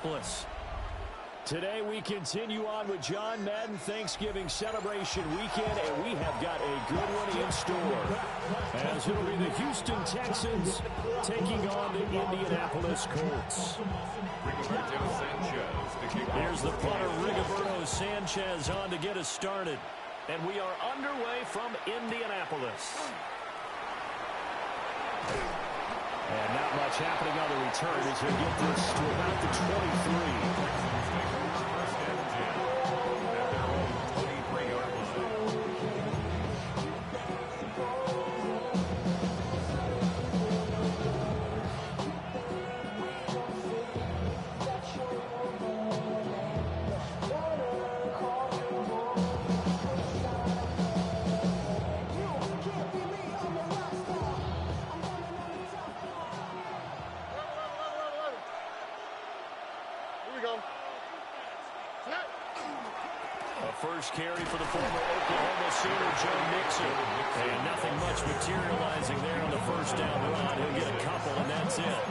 Indianapolis. Today we continue on with John Madden Thanksgiving celebration weekend, and we have got a good one in store. As it'll be the Houston Texans taking on the Indianapolis Colts. Here's the punter, Rigoberto Sanchez, on to get us started. And we are underway from Indianapolis. And not much happening on the return as he'll get this to about the 23. First carry for the former Oklahoma Sooner, Joe Mixon. And nothing much materializing there on the first down run. He'll get a couple, and that's it.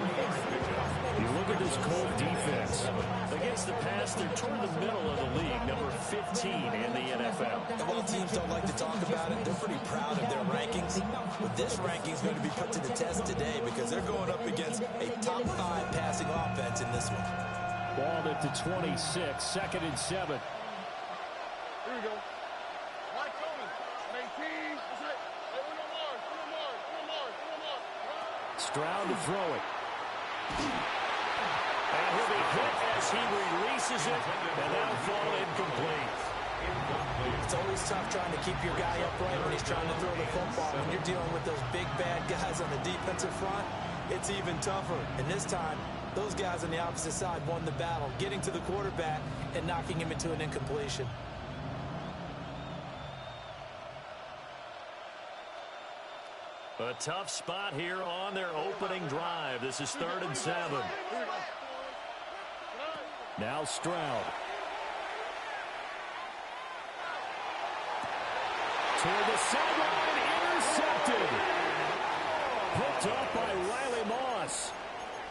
You look at this Colt defense. Against the pass, they're toward the middle of the league, number 15 in the NFL. And while teams don't like to talk about it, they're pretty proud of their rankings. But this ranking is going to be put to the test today because they're going up against a top 5 passing offense in this one. Ball at the 26, 2nd and 7. Here we go. Watch over. Maintain. That's it. Hey, no more. Stroud to throw it. And he'll be hit as he releases it. And that'll fall incomplete. It's always tough trying to keep your guy upright when he's trying to throw the football. When you're dealing with those big, bad guys on the defensive front, it's even tougher. And this time, those guys on the opposite side won the battle, getting to the quarterback and knocking him into an incompletion. A tough spot here on their opening drive. This is 3rd and 7. Now Stroud. Toward the sideline, intercepted. Picked up by Riley Moss.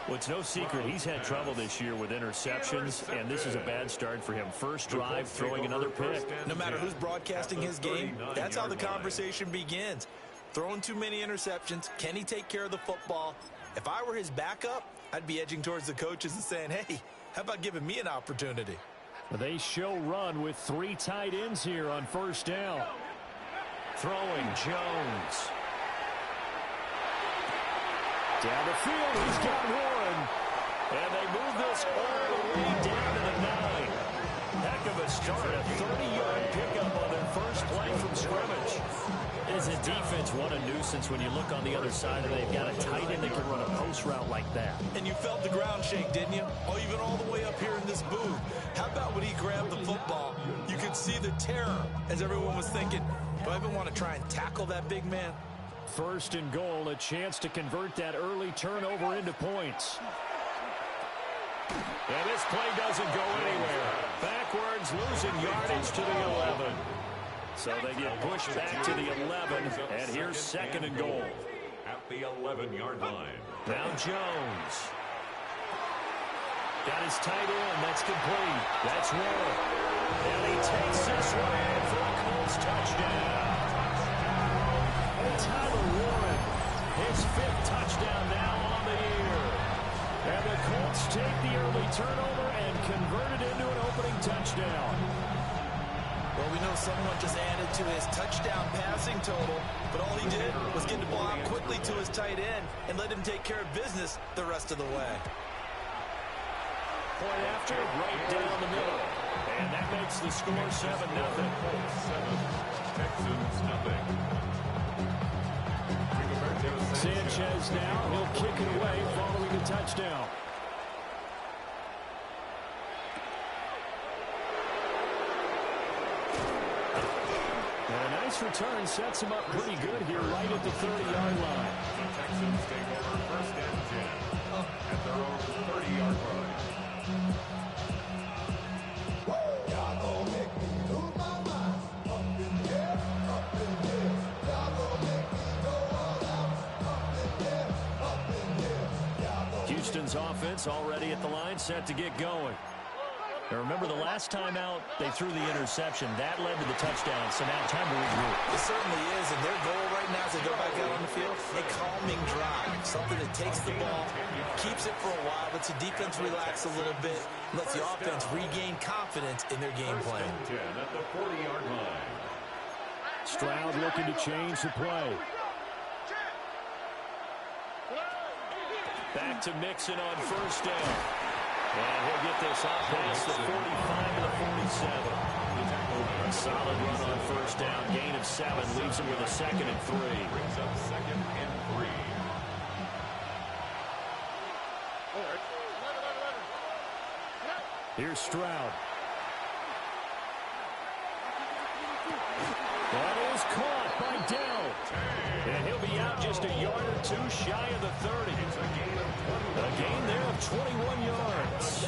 Well, it's no secret he's had trouble this year with interceptions, and this is a bad start for him. First drive, throwing another pick. No matter who's broadcasting his game, that's how the conversation begins. Throwing too many interceptions. Can he take care of the football? If I were his backup, I'd be edging towards the coaches and saying, hey, how about giving me an opportunity? They show run with 3 tight ends here on first down. Throwing Jones. Down the field, he's got Warren. And they move this all the way down to the 9. Heck of a start, a 30-yard pickup on their first play from scrimmage. As a defense, what a nuisance when you look on the other side and they've got a tight end that can run a post route like that. And you felt the ground shake, didn't you? Oh, even all the way up here in this booth. How about when he grabbed the football? You could see the terror as everyone was thinking, do I even want to try and tackle that big man? 1st and goal, a chance to convert that early turnover into points. And this play doesn't go anywhere. Backwards, losing yardage to the 11. So they get pushed back to the 11, and here's 2nd and goal. At the 11-yard line. Now Jones. Got his tight end. That's complete. That's Warren. And he takes this one in for a Colts touchdown. Tyler Warren, his 5th touchdown now on the year. And the Colts take the early turnover and convert it into an opening touchdown. Well, we know someone just added to his touchdown passing total, but all he did was get the ball out quickly to his tight end and let him take care of business the rest of the way. Point after, right down the middle. And that makes the score 7-0. 7, Texans nothing. Sanchez now, he'll kick it away following the touchdown. Nice return sets him up pretty good here right at the 30-yard line. The Texans take over 1st and 10 at their own 30-yard line. Houston's offense already at the line, set to get going. Now remember, the last time out, they threw the interception. That led to the touchdown, so now time to regroup. It certainly is, and their goal right now as they go back out on the field, a calming drive, something that takes the ball, keeps it for a while, lets the defense relax a little bit, lets the offense regain confidence in their game plan. At the 40-yard line. Stroud looking to change the play. Back to Mixon on first down. And he'll get this up past the 45 to the 47. A solid run on first down. Gain of 7 leaves him with a 2nd and 3. Brings up 2nd and 3. Here's Stroud. That is caught by Dell. And he'll be out just a yard or 2 shy of the 30. A gain there of 21 yards.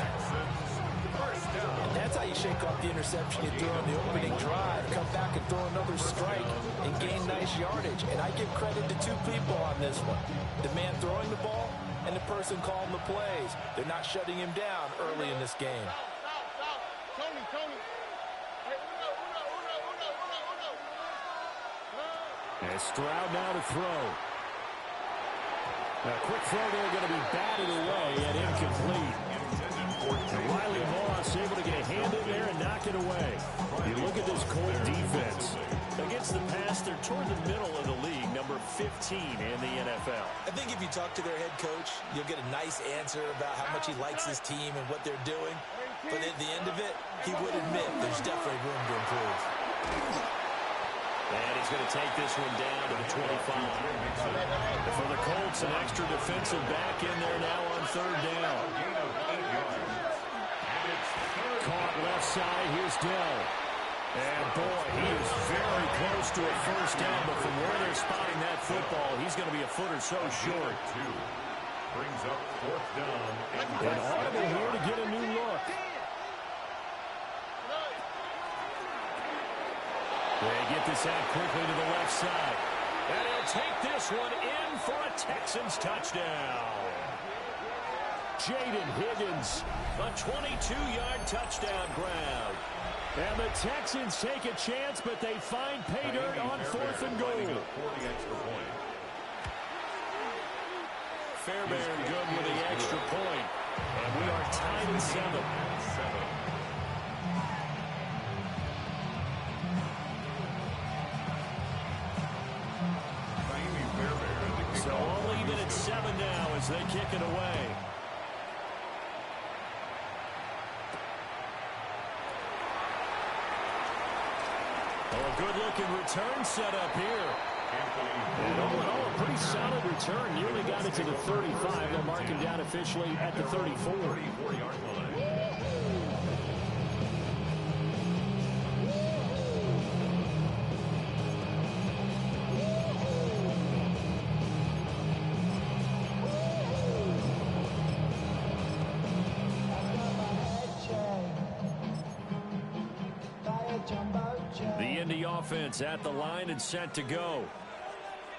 And that's how you shake off the interception you threw on the opening drive. Come back and throw another strike and gain nice yardage. And I give credit to 2 people on this one. The man throwing the ball and the person calling the plays. They're not shutting him down early in this game. Tony. Hey, uno. And Stroud now to throw. A quick throw there going to be batted away and incomplete. And Riley Moss able to get a hand in there and knock it away. You look at this Colt defense. Against the pass, they're toward the middle of the league, number 15 in the NFL. I think if you talk to their head coach, you'll get a nice answer about how much he likes his team and what they're doing. But at the end of it, he would admit there's definitely room to improve. And he's going to take this one down to the 25. And for the Colts, an extra defensive back in there now on 3rd down. Caught left side. Here's Dell. And, boy, he is very close to a first down. But from where they're spotting that football, he's going to be a foot or so short. Brings up 4th down. And audible here to get a new look. They get this out quickly to the left side. And he'll take this one in for a Texans touchdown. Jaden Higgins, a 22-yard touchdown grab. And the Texans take a chance, but they find pay dirt on 4th and goal. Fairbairn good with the extra point. And we are tied at 7. So all even at 7 now as they kick it away. Oh, a good-looking return set up here. And all in all, a pretty solid return. Nearly got it to the 35. They'll mark him down officially at the 34. 34-yard line. The Indy offense at the line and set to go.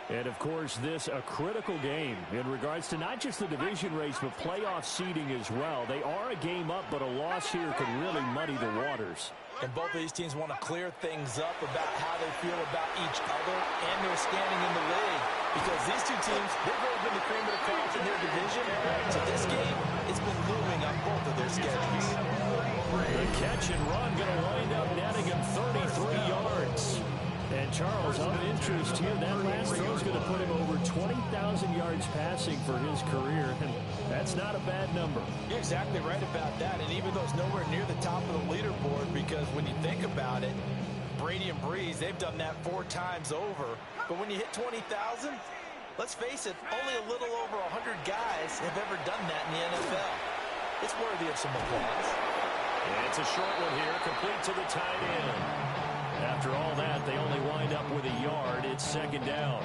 And, of course, this a critical game in regards to not just the division race, but playoff seeding as well. They are a game up, but a loss here could really muddy the waters. And both of these teams want to clear things up about how they feel about each other and their standing in the league. Because these two teams, they've really been the cream of the crop in their division. So this game, it's been looming on both of their schedules. The catch and run going to wind up netting him 33 yards. And Charles, of interest here, that last throw is going to put him over 20,000 yards passing for his career. And that's not a bad number. You're exactly right about that. And even though it's nowhere near the top of the leaderboard, because when you think about it, Brady and Breeze, they've done that 4 times over. But when you hit 20,000, let's face it, only a little over 100 guys have ever done that in the NFL. It's worthy of some applause. And it's a short one here, complete to the tight end. After all that, they only wind up with a yard. It's 2nd down.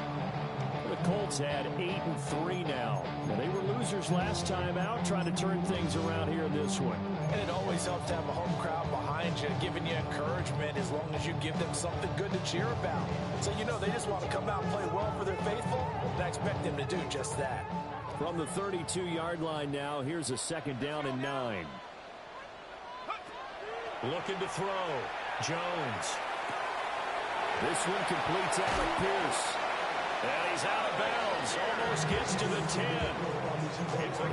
The Colts had 8-3 now. They were losers last time out, trying to turn things around here in this one. And it always helps to have a home crowd behind you, giving you encouragement as long as you give them something good to cheer about. So, you know, they just want to come out and play well for their faithful, and I expect them to do just that. From the 32-yard line now, here's a 2nd down and 9. Looking to throw. Jones. This one completes Alec Pierce. And he's out of bounds. Almost gets to the 10.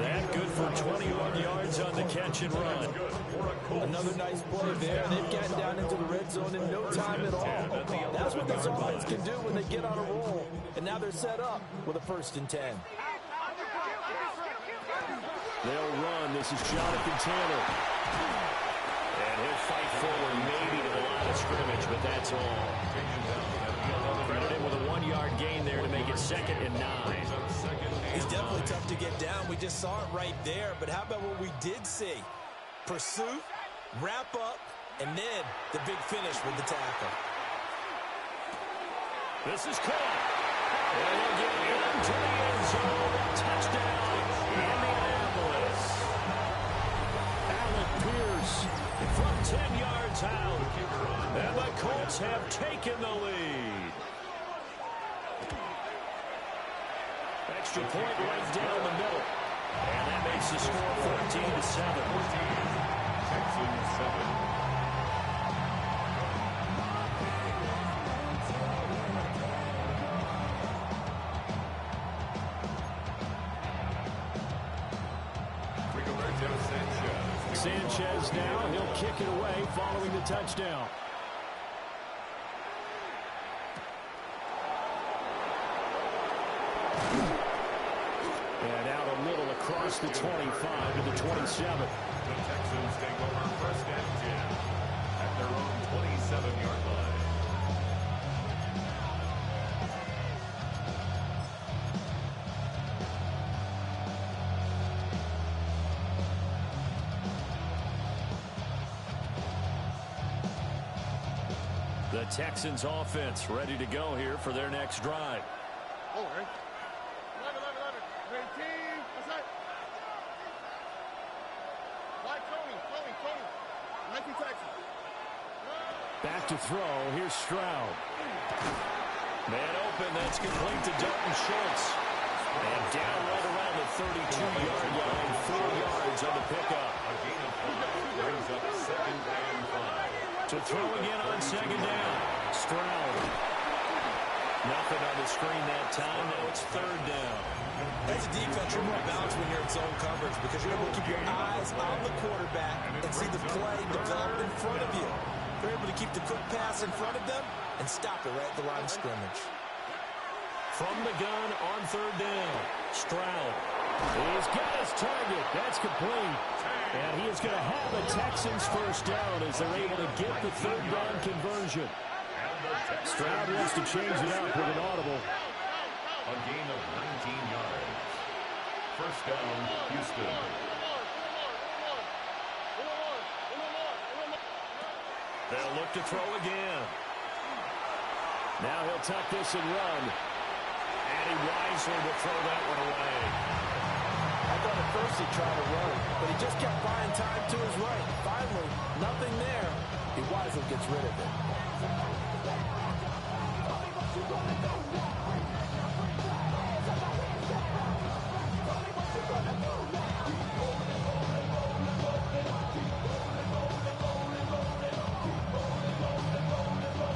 That good for 21 yards on the catch and run. Another nice play there. They've gotten down into the red zone in no time at all. That's what this offense can do when they get on a roll. And now they're set up with a 1st and 10. They'll run. This is Jonathan Taylor. And he'll fight forward maybe to the line of scrimmage, but that's all. Credited with a 1-yard gain there to make it 2nd and 9. He's definitely tough to get down. We just saw it right there. But how about what we did see? Pursuit, wrap up, and then the big finish with the tackle. This is caught. And he'll get into the end zone. Touchdown, Indianapolis. Alec Pierce from 10 yards out. And the Colts have taken the lead. Extra point right down the middle. And that makes the score 14-7. Texans 7. Sanchez now, he'll kick it away following the touchdown. And out a little across the 25 to the 27. The Texans take over 1st and 10 at their own 27-yard line. The Texans offense ready to go here for their next drive. Oh, right. 11. 18. What's that? Like Tony. 19 Texans. Back to throw. Here's Stroud. Man open. That's complete to Dalton Schultz. And down right around the 32-yard line. 4 yards on the pickup. A gain of 5 brings up 2nd and 5. To throw again on 2nd down. Stroud. Nothing on the screen that time. Now it's 3rd down. As a defense, you're more balanced when you're in zone coverage because you're able to keep your eyes on the quarterback and see the play develop in front of you. They're able to keep the quick pass in front of them and stop it right at the line of scrimmage. From the gun on 3rd down. Stroud. He's got his target. That's complete. And he is going to have the Texans 1st down as they're able to get the 3rd down conversion. Stroud wants to change it up with an audible. A gain of 19 yards. 1st down, Houston. They'll look to throw again. Now he'll tuck this and run. And he wisely will throw that one away. I thought at first he tried to run, but he just kept buying time to his right. Finally, nothing there. He wisely gets rid of it.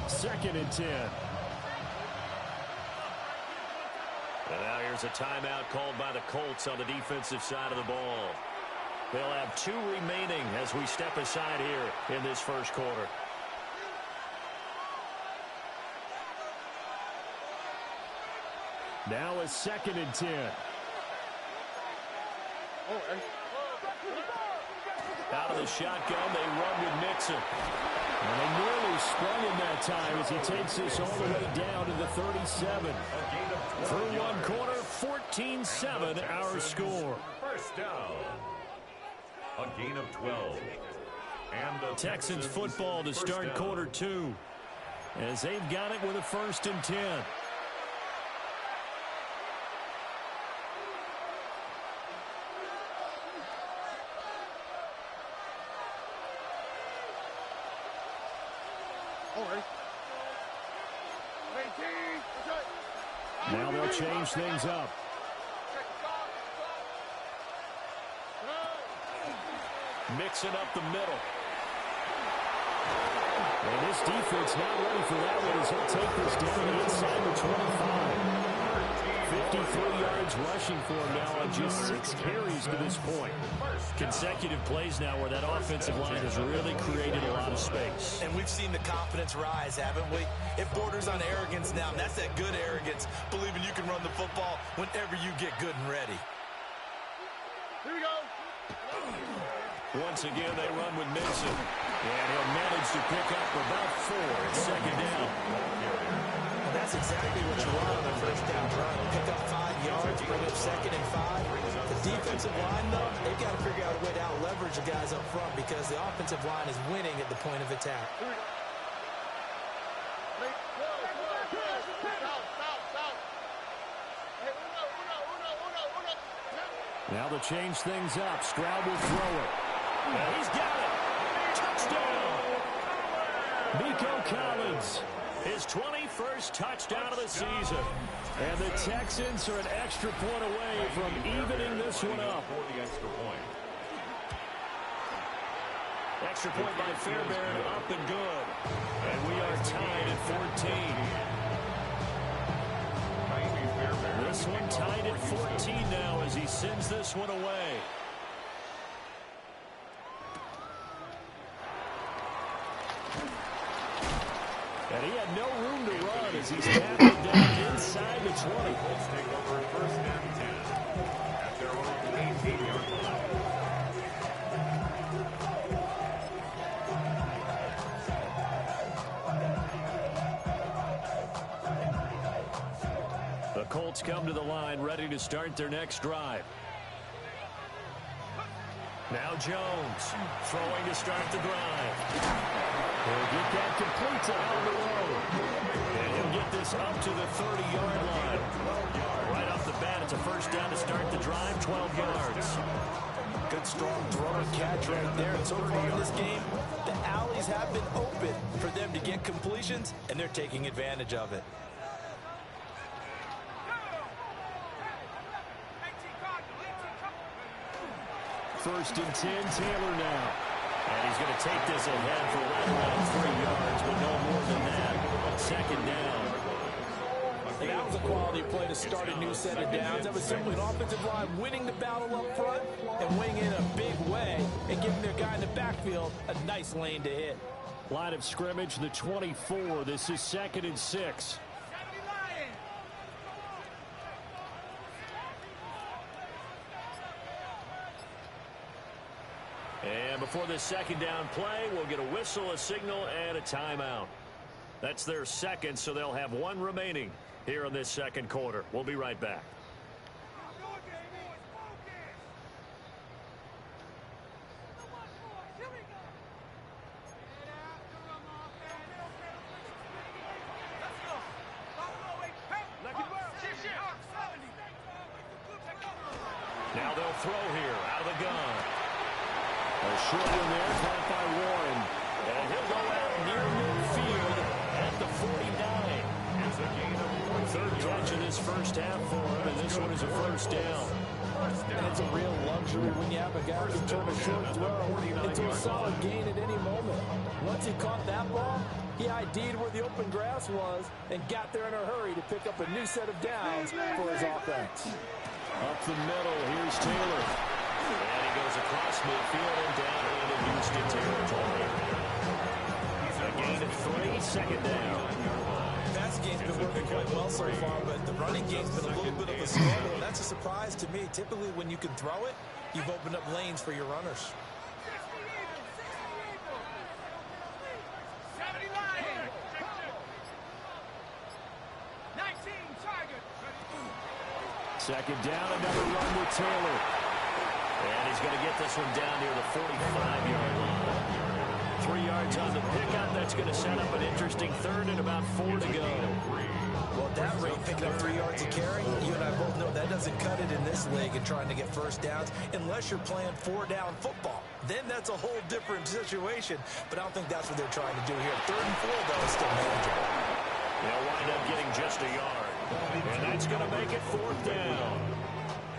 Second and 10. And now here's a timeout called by the Colts on the defensive side of the ball. They'll have 2 remaining as we step aside here in this 1st quarter. Now a 2nd and 10. Out of the shotgun, they run with Mixon. And they nearly sprung him that time as he takes this all the way down to the 37. Through 1 quarter, 14-7 our score. 1st down. A gain of 12. And the Texans football to start quarter 2 as they've got it with a 1st and 10. Now they'll change things up. Mixing up the middle. And this defense not ready for that one as he'll take this down inside the 25. 53 yards rushing for him now on just 6 carries to this point. Consecutive plays now where that offensive line has really created a lot of space. And we've seen the confidence rise, haven't we? It borders on arrogance now, and that's that good arrogance, believing you can run the football whenever you get good and ready. Here we go. Once again, they run with Mason. And he'll manage to pick up about 4. It's second down. And that's exactly what you want on a first down run. Pick up 5 yards, bring up 2nd and 5. The defensive line, though, they've got to figure out a way to out-leverage the guys up front because the offensive line is winning at the point of attack. Now to change things up. Stroud will throw it. And he's got it. Touchdown. Nico Collins. His 21st touchdown of the season. And the Texans are an extra point away from evening this one up. Extra point by Fairbairn, up and good. And we are tied at 14. This one tied at 14 now as he sends this one away. And he had no room to run as he's tackled down inside the 20. Colts take over at 1st and 10 at their own 18-yard line. The Colts come to the line ready to start their next drive. Now Jones throwing to start the drive. He'll get that complete to Alvaro. And he'll get this up to the 30-yard line. Right off the bat, it's a first down to start the drive, 12 yards. Good, strong throw and catch right there. And so far in this game, the alleys have been open for them to get completions, and they're taking advantage of it. First and 10, Taylor now. And he's going to take this ahead for right around 3 yards, but no more than that. Second down. And that was a quality play to start a new set of downs. That was simply an offensive line winning the battle up front and winning in a big way and giving their guy in the backfield a nice lane to hit. Line of scrimmage, the 24. This is 2nd and 6. And before this second down play, we'll get a whistle, a signal, and a timeout. That's their second, so they'll have 1 remaining here in this second quarter. We'll be right back. Now they'll throw here out of the gun. A short one there, caught by Warren. And he'll go out near midfield at the 49. It's a gain of 3rd catch of this first half for him, and this one is a first down. And it's a real luxury when you have a guy who can turn a short throw into a solid gain at any moment. Once he caught that ball, he ID'd where the open grass was and got there in a hurry to pick up a new set of downs for his offense. Up the middle, here's Taylor. And he goes across midfield and down into Houston territory. A gain of 3, second down. Passing game's been working quite well so far, but the running game's been a little bit of a struggle, and that's a surprise to me. Typically, when you can throw it, you've opened up lanes for your runners. Second down, another run with Taylor. And he's going to get this one down near the 45-yard line. 3 yards on the pickup. That's going to set up an interesting 3rd and about 4 to go. Well, at that rate, picking up 3 yards of carry, you and I both know that doesn't cut it in this league and trying to get first downs unless you're playing 4-down football. Then that's a whole different situation, but I don't think that's what they're trying to do here. 3rd and 4, though, is still manageable. They'll wind up getting just a yard. And that's going to make it 4th down.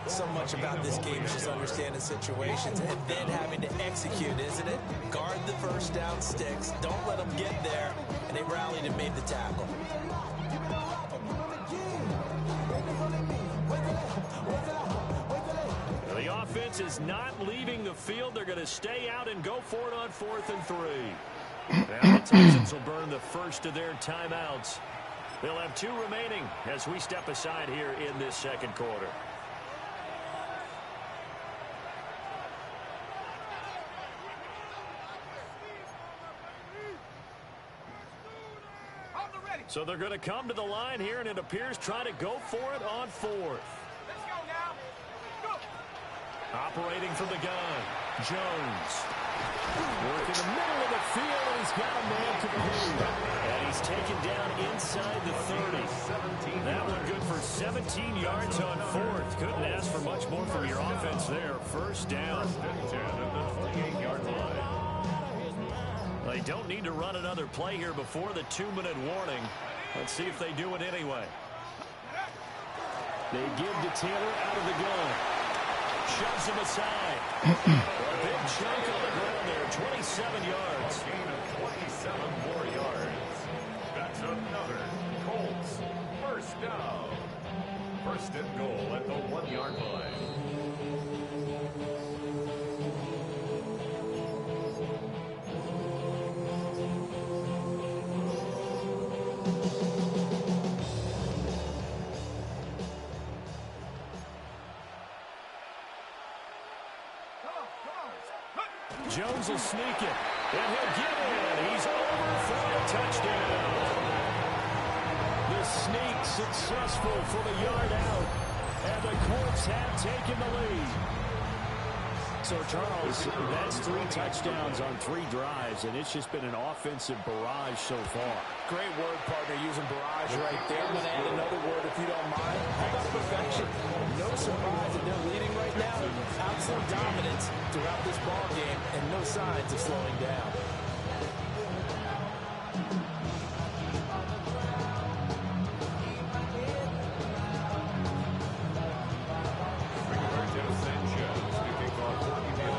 So much about this game is just understanding situations and then having to execute, isn't it? Guard the first down sticks. Don't let them get there. And they rallied and made the tackle. The offense is not leaving the field. They're going to stay out and go for it on 4th and 3. Now the Texans will burn the first of their timeouts. They'll have 2 remaining as we step aside here in this second quarter. So they're going to come to the line here, and it appears trying to go for it on 4th. Let's go now. Go. Operating from the gun, Jones. Working the middle of the field, and he's got a man complete. And he's taken down inside the 30. That one good for 17 yards on 4th. Couldn't ask for much more from your offense there. First down. First and 10 at the 28-yard line. They don't need to run another play here before the 2-minute warning. Let's see if they do it anyway. They give to Taylor out of the gun. Shoves him aside. A big chunk on the ground there, 27 yards. Gain of 27 more yards. That's another Colts first down. First and goal at the 1-yard line. Jones will sneak it, and he'll get in. He's over for a touchdown. The sneak successful from a yard out, and the Colts have taken the lead. So, Charles, that's 3 touchdowns on 3 drives, and it's just been an offensive barrage so far. Great word, partner, using barrage right there. I'm going to add another word, if you don't mind. How about perfection? No surprise that they're leading right now. Absolute dominance throughout this ball game, and no signs of slowing down.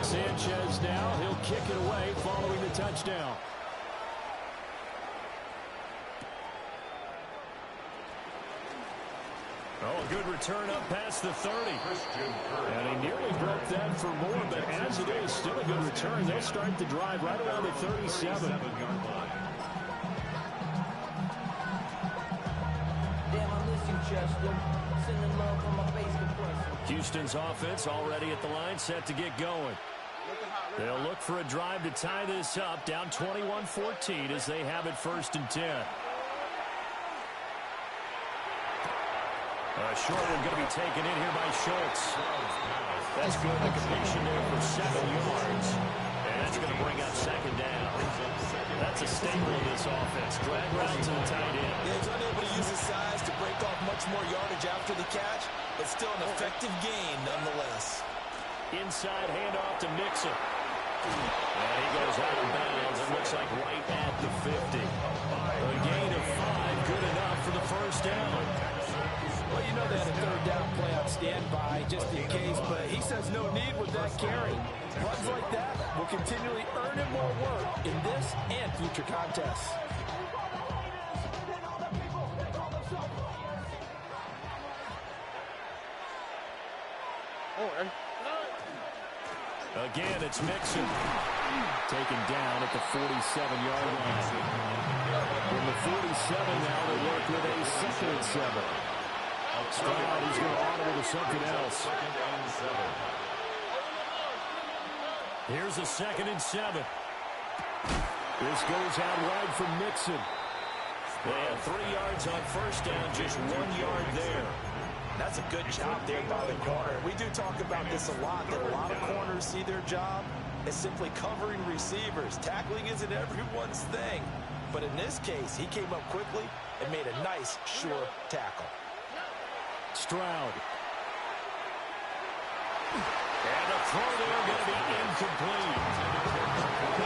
Sanchez now, he'll kick it away following the touchdown. Oh, a good return up past the 30. And he nearly broke that for more, but as it is, still a good return. They'll start the drive right around the 37. Damn, I miss you, Chester. Sending love from my face compressor. Houston's offense already at the line, set to get going. They'll look for a drive to tie this up, down 21-14 as they have it 1st and 10. A short one going to be taken in here by Schultz. That's good. The completion there for 7 yards. And that's going to bring up 2nd down. That's a staple of this offense. Drag route to the tight end. Yeah, he's unable to use his size to break off much more yardage after the catch, but still an effective gain nonetheless. Inside handoff to Mixon. And he goes out of bounds. It looks like right at the 50. A gain of 5, good enough for the first down. Well, you know they had a 3rd down play on standby just in case, but he says no need with that carry. Runs like that will continually earn him more work in this and future contests. Again, it's Mixon. Taken down at the 47-yard line. From the 47 now, they work with a 2nd and 7. Stroud, he's going to audible to something else. Here's a 2nd and 7. This goes out wide from Mixon. They have 3 yards on first down, just 1 yard there. That's a good job there by the corner. We do talk about this a lot, that a lot of corners see their job as simply covering receivers. Tackling isn't everyone's thing. But in this case, he came up quickly and made a nice, sure tackle. Stroud. And the throw there going to be incomplete.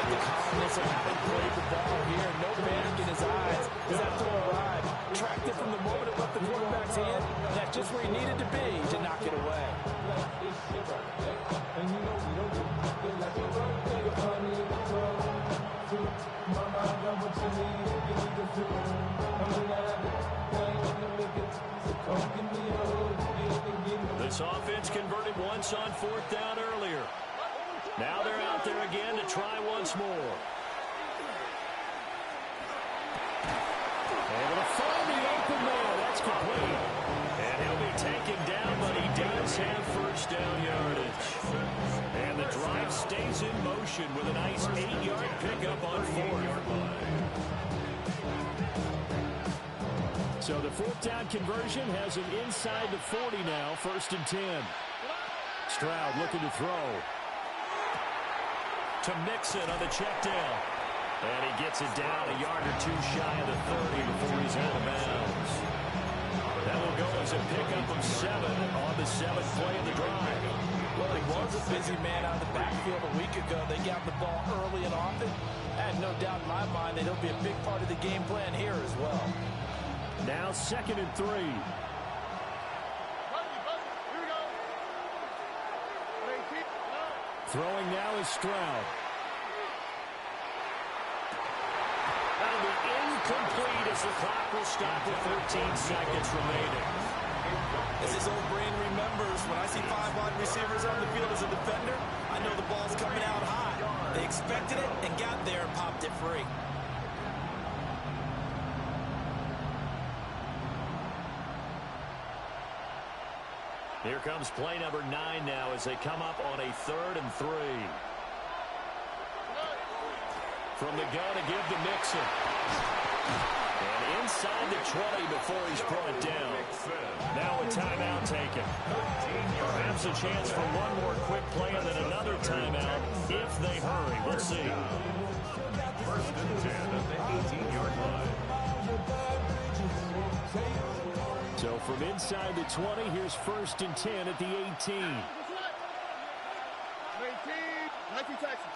The calmness of having played the ball here. No panic in his eyes. As that throw arrived, tracked it from the moment it left the quarterback's hand. That pass just where he needed to be to knock it away. This offense converted once on 4th down earlier. Now they're out there again to try once more. Able to find the open man. That's complete. And he'll be taken down, but he does have first down yardage. And the drive stays in motion with a nice 8-yard pickup on 4th. So the 4th down conversion has him inside the 40 now, 1st and 10. Stroud looking to throw. To Mixon on the check down. And he gets it down a yard or 2 shy of the 30 before he's out of bounds. That will go as a pickup of 7 on the 7th play of the drive. Well, he was a busy man out of the backfield a week ago. They got the ball early and often. I have no doubt in my mind that he'll be a big part of the game plan here as well. Now 2nd and 3. Here we go. Throwing now is Stroud. That'll be incomplete as the clock will stop with 13 seconds remaining. As his old brain remembers, when I see 5 wide receivers on the field as a defender, I know the ball's coming out high. They expected it and got there and popped it free. Here comes play number 9 now as they come up on a 3rd and 3. From the gun to give to Mixon. And inside the 20 before he's brought down. Now a timeout taken. Perhaps a chance for one more quick play and then another timeout if they hurry. We'll see. 1st and 10 at the 18-yard line. So from inside the 20, here's 1st and 10 at the 18. 19 Texas.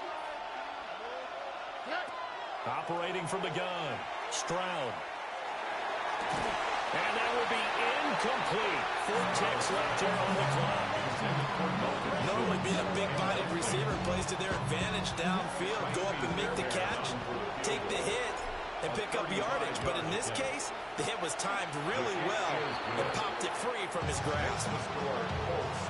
Operating from the gun, Stroud. And that will be incomplete. 4 ticks left here on the clock. Normally being a big-bodied receiver plays to their advantage downfield. Go up and make the catch, take the hit, and pick up yardage. But in this case, the hit was timed really well and popped it free from his grasp.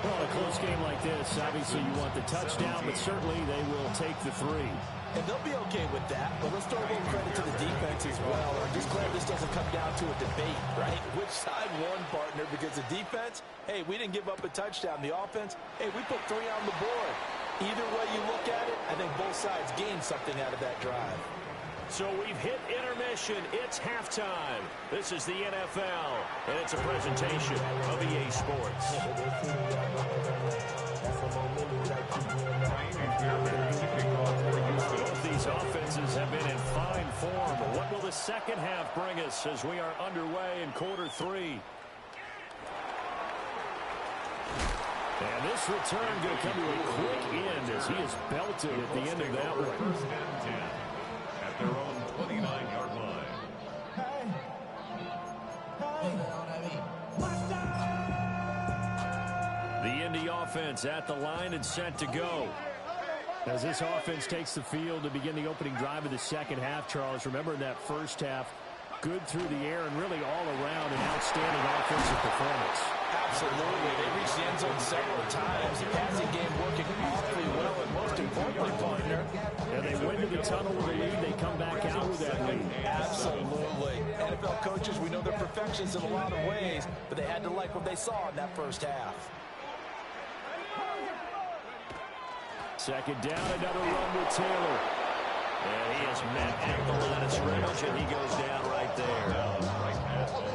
Well, a close game like this, obviously you want the touchdown, but certainly they will take the 3. And they'll be okay with that, but let's throw a little credit to the defense as well. I'm just glad this doesn't come down to a debate, right? Which side won, partner? Because the defense, hey, we didn't give up a touchdown. The offense, hey, we put 3 on the board. Either way you look at it, I think both sides gained something out of that drive. So we've hit intermission. It's halftime. This is the NFL, and it's a presentation of EA Sports. Both these offenses have been in fine form. What will the second half bring us as we are underway in quarter 3? And this return going to come to a quick end as he is belted at the end of that one. 1st and 10 at their own 29-yard line. The Indy offense at the line and set to go. As this offense takes the field to begin the opening drive of the second half, Charles, remember in that first half, good through the air and really all around an outstanding offensive performance. Absolutely. They reached the end zone several times. The passing game working awfully well, and most importantly, partner. And they went to the tunnel with a lead. They come back out with that lead. Absolutely. NFL coaches, we know they're perfectionists in a lot of ways, but they had to like what they saw in that first half. 2nd down, another run with Taylor. And he is met at the line of scrimmage, and he goes down right there.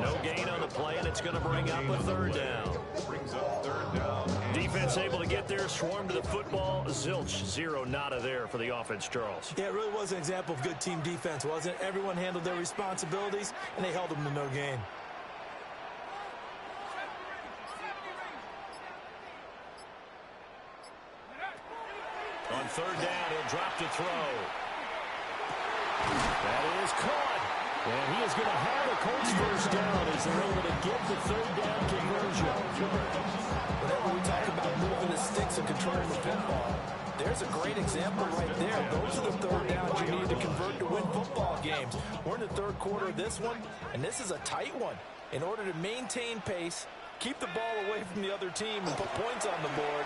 No gain on the play, and it's going to bring up a 3rd down. Brings up 3rd down. Defense able to get there, swarm to the football. Zilch, 0 nada there for the offense, Charles. Yeah, it really was an example of good team defense, wasn't it? Everyone handled their responsibilities, and they held them to no gain. On 3rd down, he'll drop to throw. That is caught. And he is going to have a Colts first down as they're able to get the third down conversion. Whenever we talk about moving the sticks and controlling the football, there's a great example right there. Those are the third downs you need to convert to win football games. We're in the third quarter of this one, and this is a tight one. In order to maintain pace, keep the ball away from the other team, and put points on the board,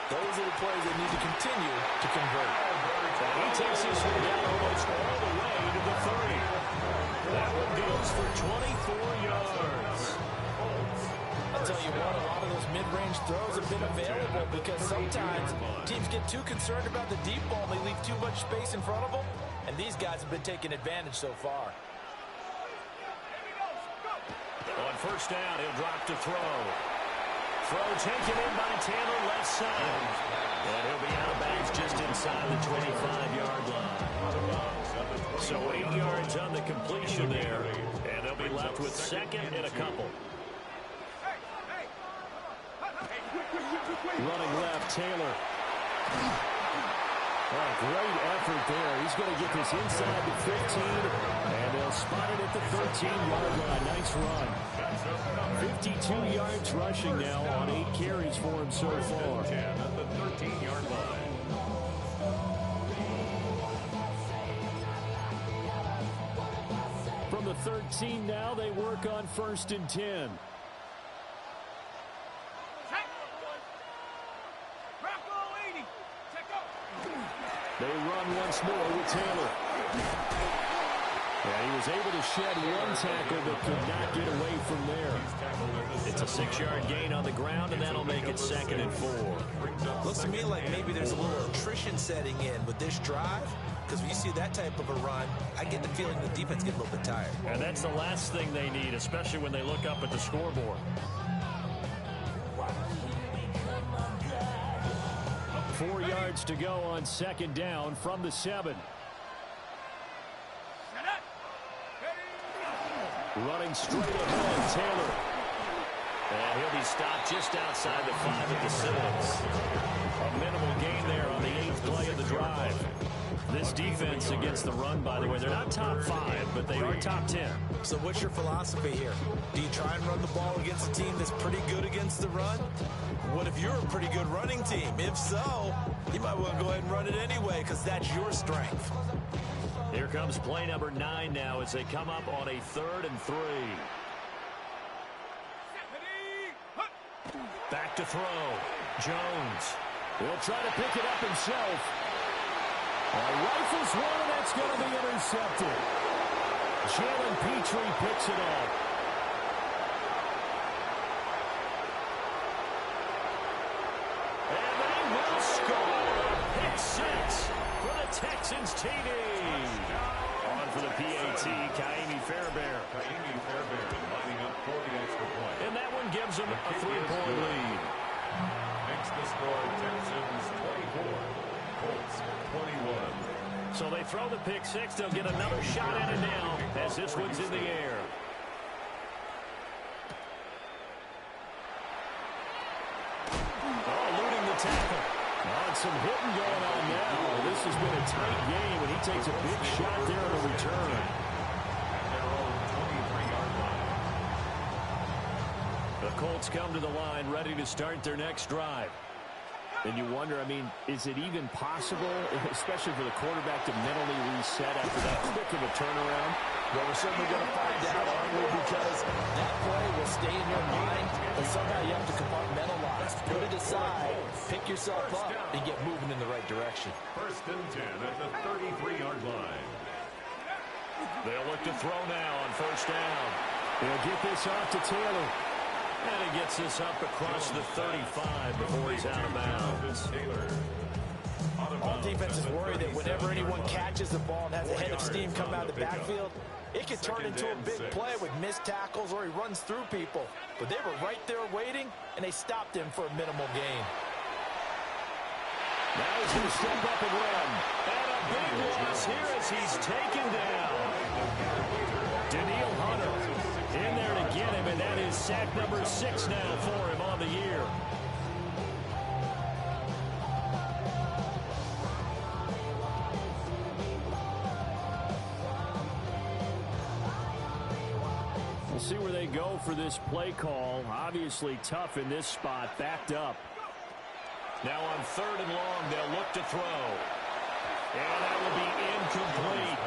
those are the plays they need to continue to convert. He takes this one down almost all the way to the 30. That one goes for 24 yards. I'll tell you what, a lot of those mid-range throws have been available because sometimes teams get too concerned about the deep ball and they leave too much space in front of them, and these guys have been taking advantage so far. On first down, he'll drop to throw. Throw taken in by Taylor, left side. And he'll be out of bounds just inside the 25-yard line. So 8 yards on the completion there. And they'll be left with second and a couple. Running left, Taylor. Oh, great effort there. He's going to get this inside the 15, and they'll spot it at the 13-yard line. Nice run. 52 yards rushing now on 8 carries for him so far. 10 at the 13-yard line. From the 13 now, they work on 1st and 10. They run once more with Taylor. And he was able to shed one tackle but could not get away from there. It's a 6-yard gain on the ground, and that'll make it 2nd and 4. Looks to me like maybe there's a little attrition setting in with this drive, because when you see that type of a run, I get the feeling the defense gets a little bit tired. And that's the last thing they need, especially when they look up at the scoreboard. 4 yards to go on 2nd down from the 7. Running straight ahead, Taylor. And he'll be stopped just outside the 5 at the 6. A minimal gain there on the 8th play of the drive. This defense against the run, by the way, they're not top 5, but they are top 10. So what's your philosophy here? Do you try and run the ball against a team that's pretty good against the run? What if you're a pretty good running team? If so, you might want to go ahead and run it anyway because that's your strength. Here comes play number 9 now as they come up on a 3rd and 3. Back to throw. Jones. He'll try to pick it up himself. Rifles one, and that's going to be intercepted. Jalen Petrie picks it up. And they will score. Pick 6 for the Texans TD. On for the PAT, Kaimi Fairbairn. Kaimi Fairbairn lining up for the extra point. And that one gives them a 3-point lead. Makes the score Texans 24, Colts 21. So they throw the pick 6. They'll get another shot at it now as this one's in the air. Oh, eluding the tackle. Oh, some hitting going on now. This has been a tight game, and he takes a big shot there on the return. Their own 23-yard line. The Colts come to the line ready to start their next drive. And you wonder, I mean, is it even possible, especially for the quarterback, to mentally reset after that quick of a turnaround? Well, we're certainly going to find out, aren't we? Because that play will stay in your mind, but somehow you have to compartmentalize. Put it aside, pick yourself up, and get moving in the right direction. 1st and 10 at the 33-yard line. They'll look to throw now on 1st down. They'll get this off to Taylor. And he gets this up across the 35 before he's out of bounds. All defenses worry that whenever anyone catches the ball and has a head of steam come out of the backfield, it can turn into a big play with missed tackles or he runs through people. But they were right there waiting, and they stopped him for a minimal gain. Now he's going to step up and run. And a big loss here as he's taken down. Daniil Hunter in there to get him, and that is sack number 6 now for him on the year. We'll see where they go for this play call. Obviously tough in this spot, backed up. Now on 3rd and long, they'll look to throw. And that will be incomplete.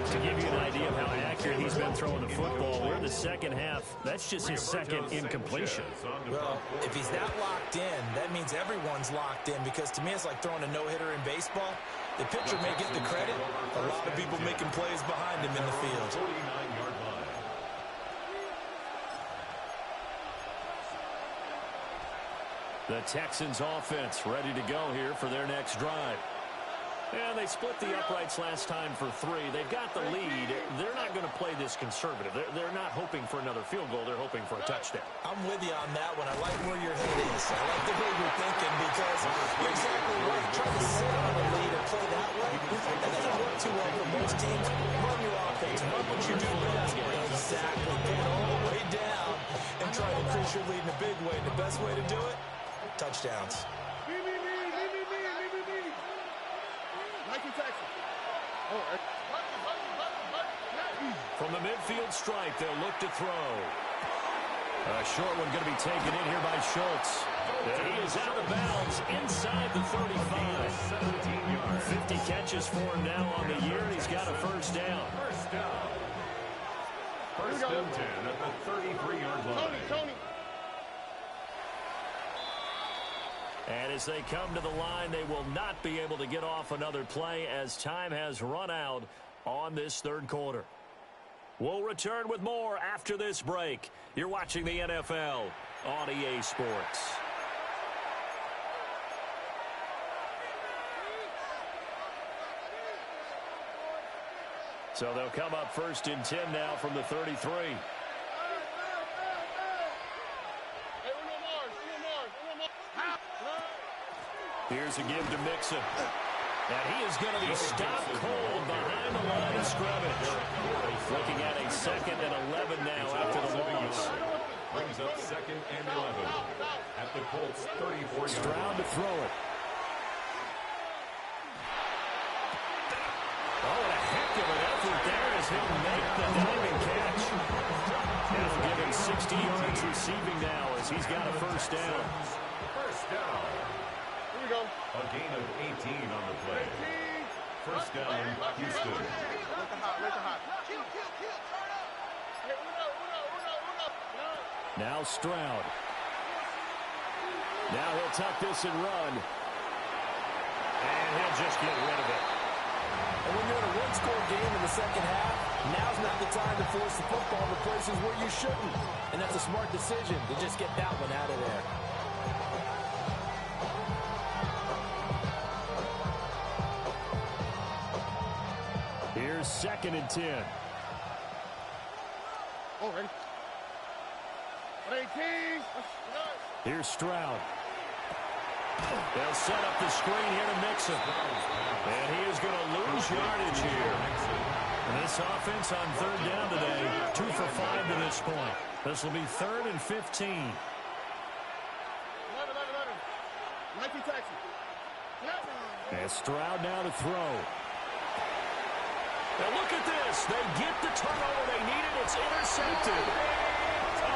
To give you an idea of how accurate he's been throwing the football, we're in the second half. That's just his second incompletion. Well, if he's that locked in, that means everyone's locked in, because to me it's like throwing a no-hitter in baseball. The pitcher may get the credit. A lot of people making plays behind him in the field. The Texans offense ready to go here for their next drive. And they split the uprights last time for 3. They've got the lead. They're not going to play this conservative. They're not hoping for another field goal. They're hoping for a touchdown. I'm with you on that one. I like where your head is. I like the way you're thinking, because you're exactly right. Trying to sit on the lead and play that way, that doesn't work too well for most teams. Run your offense. Run what you do best. Exactly. Get it all the way down and try to increase your lead in a big way. And the best way to do it, touchdowns. From the midfield stripe, they'll look to throw. A short one going to be taken in here by Schultz. And he is out of bounds inside the 35. 50 catches for him now on the year, and he's got a first down. First and 10 at the 33-yard line. Tony. And as they come to the line, they will not be able to get off another play as time has run out on this 3rd quarter. We'll return with more after this break. You're watching the NFL on EA Sports. So they'll come up 1st and 10 now from the 33. Here's a give to Mixon. And he is going to be stopped cold behind the line of scrimmage. Looking at a 2nd and 11 now after the loss. Brings up 2nd and 11 at the Colts 34-yard line. Stroud to throw it. Oh, what a heck of an effort there as he'll make the diving catch. That'll give him 60 yards receiving now as he's got a first down. First down. A gain of 18 on the play. First down, Houston. Now Stroud. Now he'll tuck this and run. And he'll just get rid of it. And when you're in a one-score game in the second half, now's not the time to force the football to places where you shouldn't. And that's a smart decision to just get that one out of there. Here's 2nd and 10. Oh, ready? Here's Stroud. They'll set up the screen here to Mixon. And he is going to lose yardage here. And this offense on 3rd down today, 2 for 5 to this point. This will be 3rd and 15. And Stroud now to throw. Now look at this. They get the turnover they needed. It's intercepted.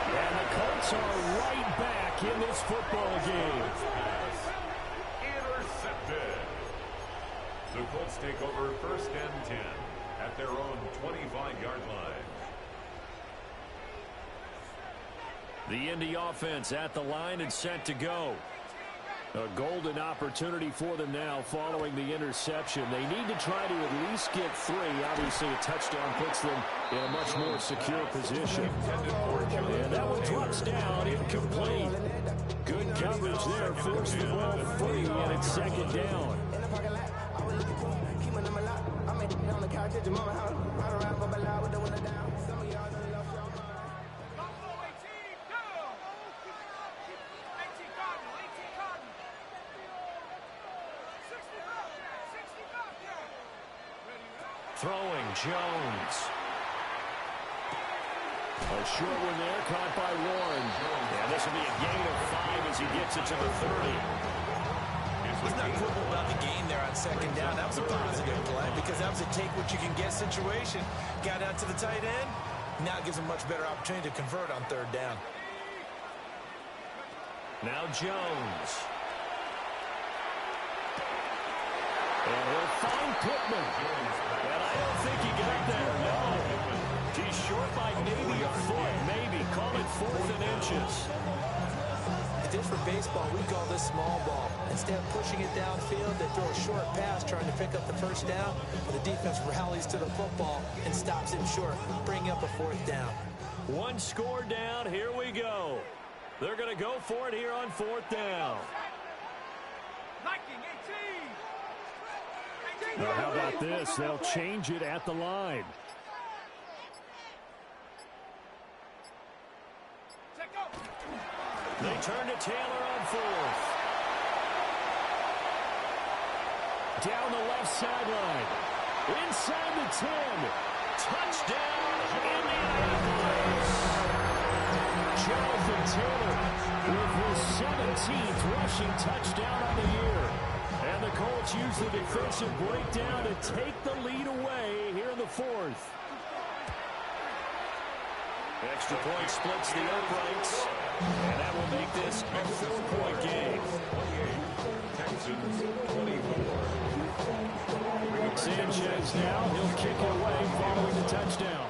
And the Colts are right back in this football game. Intercepted. The Colts take over 1st and 10 at their own 25-yard line. The Indy offense at the line and set to go. A golden opportunity for them now following the interception. They need to try to at least get 3. Obviously, a touchdown puts them in a much more secure position. And that one drops down, incomplete. Good coverage there, forced the ball free, and it's 2nd down. Throwing Jones. A short one there, caught by Warren. And this will be a gain of 5 as he gets it to the 30. Let's not quibble about the gain there on 2nd down. That was a positive play because that was a take-what-you-can-get situation. Got out to the tight end, Now it gives him much better opportunity to convert on third down. Now Jones. And he'll find Pittman. And I don't think he got there, no. He's short by maybe a foot, maybe. Call it 4th and inches. If this for baseball, we call this small ball. Instead of pushing it downfield, they throw a short pass trying to pick up the first down. The defense rallies to the football and stops him short, bringing up a 4th down. One score down, here we go. They're going to go for it here on 4th down. Now, how about this? They'll change it at the line. They turn to Taylor on 4th. Down the left sideline. Inside the 10. Touchdown, Indianapolis. Jonathan Taylor with his 17th rushing touchdown on the year. And the Colts use the defensive breakdown to take the lead away here in the 4th. Extra point splits the uprights. And that will make this a 4-point game. Sanchez now, he'll kick it away following the touchdown.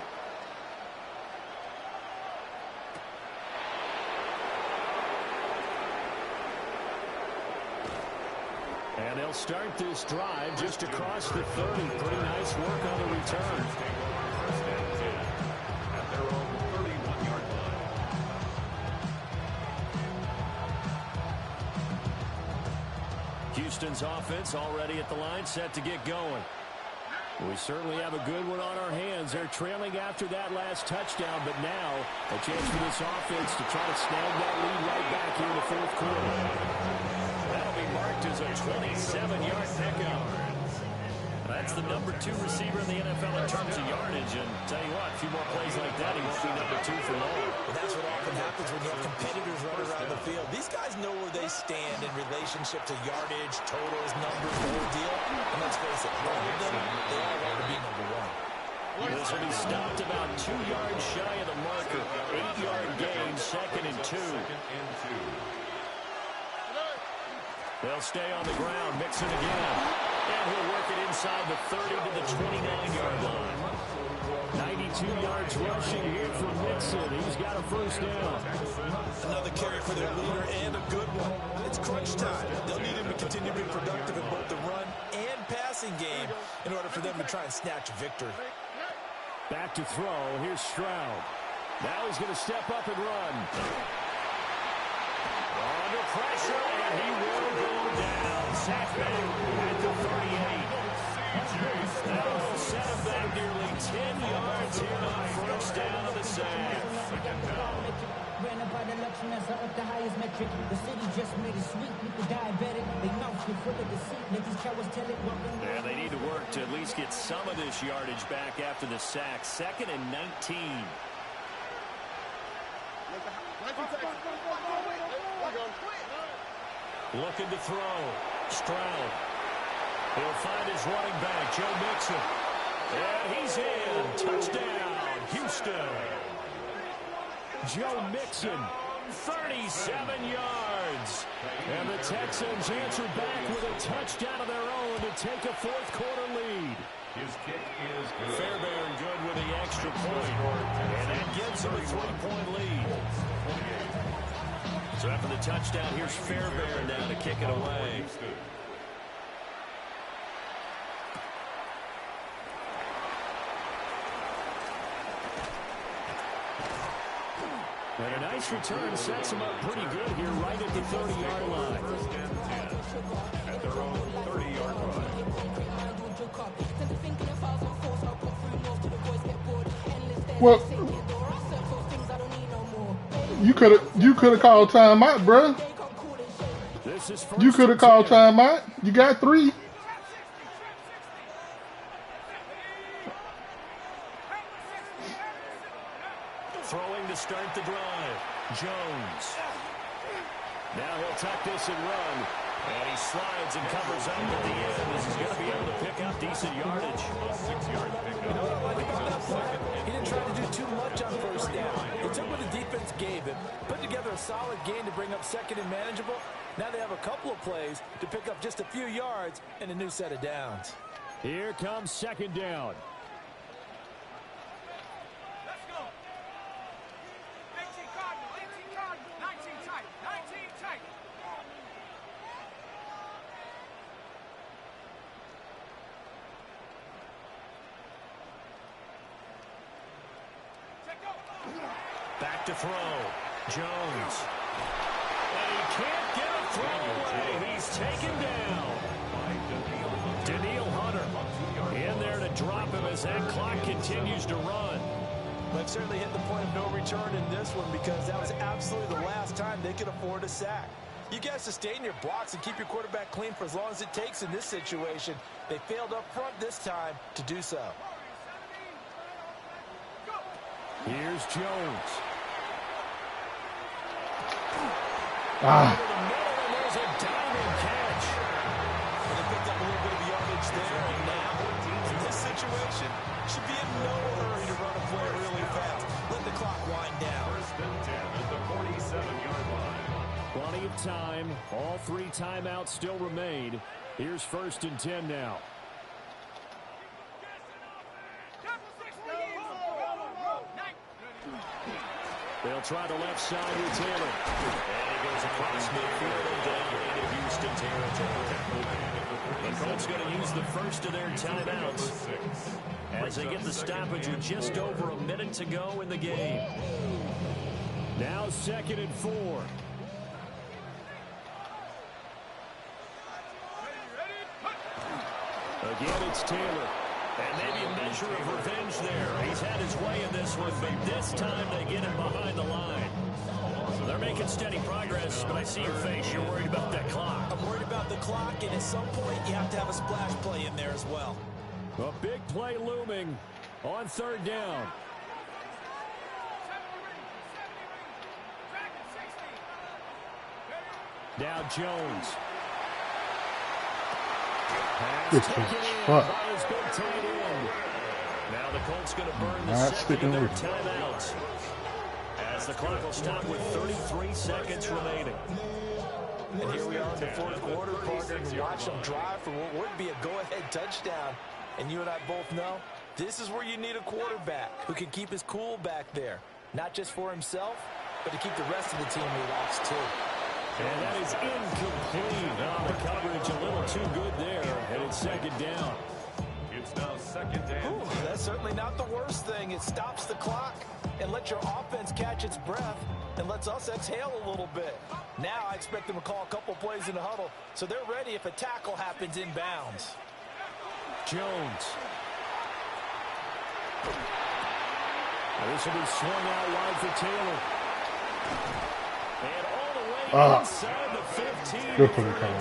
And they'll start this drive just across the 30. Pretty nice work on the return. First and 10 at their own 31-yard line. Houston's offense already at the line, set to get going. We certainly have a good one on our hands. They're trailing after that last touchdown, but now a chance for this offense to try to snag that lead right back here in the 4th quarter. That'll be marked as a 27-yard pickup. That's the number 2 receiver in the NFL in terms of yardage. And tell you what, a few more plays like that, he won't be number 2 for long. And that's what often happens when you have competitors running around the field. These guys know where they stand in relationship to yardage, totals, numbers, the whole deal. And let's face it, all of them, they all want to be number 1. This will be stopped about 2 yards shy of the marker. 8-yard gain, 2nd and 2. They'll stay on the ground, mix it again. And he'll work it inside the 30 to the 29-yard line. 92 yards rushing here for Mixon. He's got a first down. Another carry for their leader and a good one. It's crunch time. They'll need him to continue to be productive in both the run and passing game in order for them to try and snatch a victory. Back to throw. Here's Stroud. Now he's going to step up and run. Under pressure, and he will go down. Sacked back at the 38. That'll set him back nearly 10 yards here on first down of the sack. And they need to work to at least get some of this yardage back after the sack. 2nd and 19. Looking to throw. Stroud. He'll find his running back, Joe Mixon. And he's in. Touchdown, Houston. Joe Mixon, 37 yards. And the Texans answer back with a touchdown of their own to take a 4th quarter lead. His kick is good. Fairbairn good with the extra point. And that gives him a 3-point lead. So after the touchdown, here's Fairbairn now to kick it away. And a nice return sets him up pretty good here right at the 30-yard line. First and 10 at their own 30-yard line. Well, you could have called timeout, bro. You could have called timeout. You got 3. Throwing to start the drive. Jones. Now he'll tuck this and run. And he slides and covers up at the end. This is going to be able to pick up decent yardage. 6-yard pickup. You know what I like about that play? He didn't try to do too much 1-yard gain to bring up second and manageable. Now they have a couple of plays to pick up just a few yards and a new set of downs. Here comes second down. Let's go. 18 Cardinal, 18 Cardinal, 19 tight, 19 tight. Back to throw. Jones. And he can't get a throw away. He's taken down. Daniil Hunter in there to drop him as that clock continues to run. They've certainly hit the point of no return in this one because that was absolutely the last time they could afford a sack. You guys sustain your blocks and keep your quarterback clean for as long as it takes in this situation. They failed up front this time to do so. Here's Jones. Ah. There's a diving catch. They picked up a little bit of yardage there, and now, in this situation, should be in no hurry to run a play really fast. Let the clock wind down. First and 10 at the 47-yard line. Plenty of time. All 3 timeouts still remain. Here's first and 10 now. They'll try the left side with Taylor. And he goes across midfield and down into Houston territory. The Colts going to use the first of their timeouts as they get the stoppage with just over a minute to go in the game. Now 2nd and 4. Again, it's Taylor. And maybe a measure of revenge there. He's had his way in this one, but this time they get him behind the line. They're making steady progress, but I see your face. You're worried about that clock. I'm worried about the clock, and at some point, you have to have a splash play in there as well. A big play looming on 3rd down. Now Jones. This is fuck. Now the Colts going to burn the second of their timeouts as the clock will stop with 33 seconds remaining. And here we are in the 4th quarter, partner, and watch them drive for what would be a go-ahead touchdown. And you and I both know this is where you need a quarterback who can keep his cool back there, not just for himself, but to keep the rest of the team relaxed too. And that is incomplete. Oh, the coverage a little too good there, and it's 2nd down. It's now 2nd down. Ooh, that's certainly not the worst thing. It stops the clock and lets your offense catch its breath and lets us exhale a little bit. Now I expect them to call a couple plays in the huddle, so they're ready if a tackle happens inbounds. Jones. Now this will be swung out wide for Taylor. And all the way inside the 15. Good play, Colin.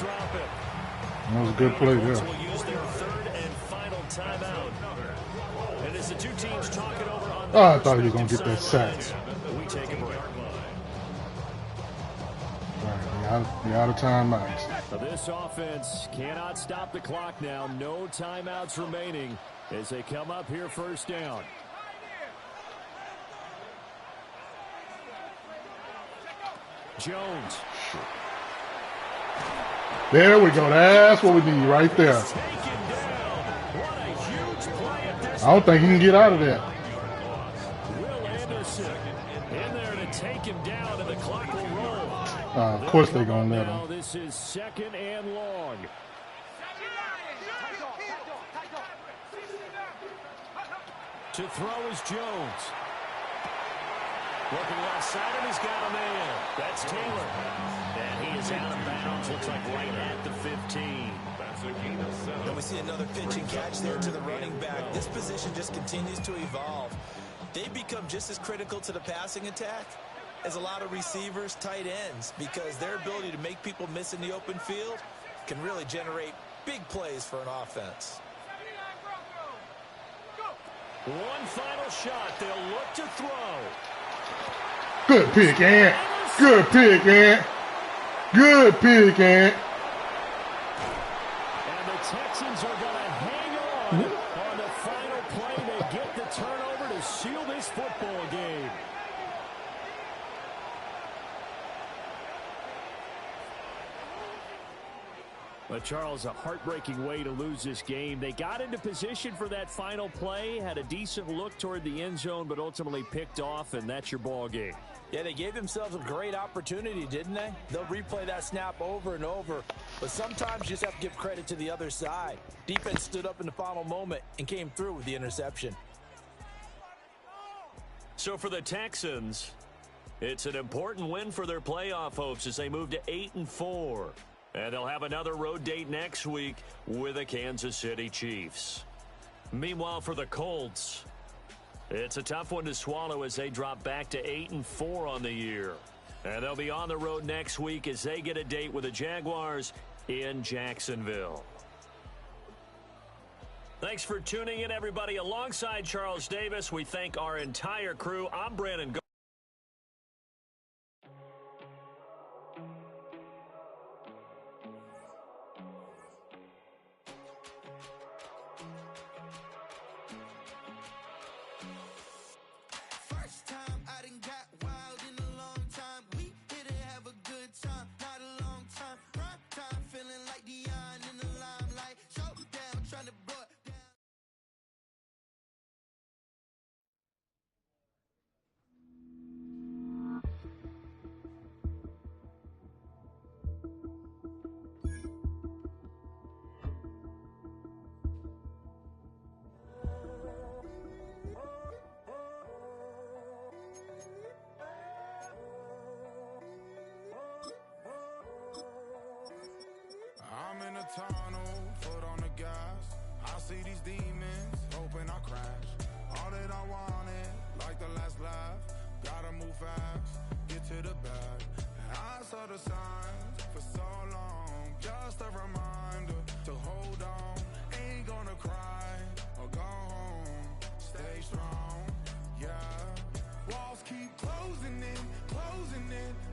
That was a good play there. Will use their 3rd and final timeout. And as the two teams talk it over on the I thought he was going to get that sack. we take a break. All right, you're out of timeouts. So this offense cannot stop the clock now. No timeouts remaining as they come up here 1st down. Jones. There we go. That's what we need right there. I don't think he can get out of there. Will Anderson in there to take him down, and the clock will roll. Of course they're going to let him. This is 2nd and long. To throw is Jones. Looking left side, and he's got a man. That's Taylor. And he is out of bounds. Looks like right at the 15. That's a gain of 7. And we see another pitch and catch there to the running back. This position just continues to evolve. They become just as critical to the passing attack as a lot of receivers, tight ends, because their ability to make people miss in the open field can really generate big plays for an offense. One final shot. They'll look to throw. Good pick, Ant. Good pick, Ant. Good pick, Ant. And the Texans are going to hang on the final play. They get the turnover to seal this football game. Charles, a heartbreaking way to lose this game. They got into position for that final play, had a decent look toward the end zone, but ultimately picked off, and that's your ball game. Yeah, they gave themselves a great opportunity, didn't they? They'll replay that snap over and over, but sometimes you just have to give credit to the other side. Defense stood up in the final moment and came through with the interception. So for the Texans, it's an important win for their playoff hopes as they move to 8-4. And they'll have another road date next week with the Kansas City Chiefs. Meanwhile, for the Colts, it's a tough one to swallow as they drop back to 8-4 on the year. And they'll be on the road next week as they get a date with the Jaguars in Jacksonville. Thanks for tuning in, everybody. Alongside Charles Davis, we thank our entire crew. I'm Brandon.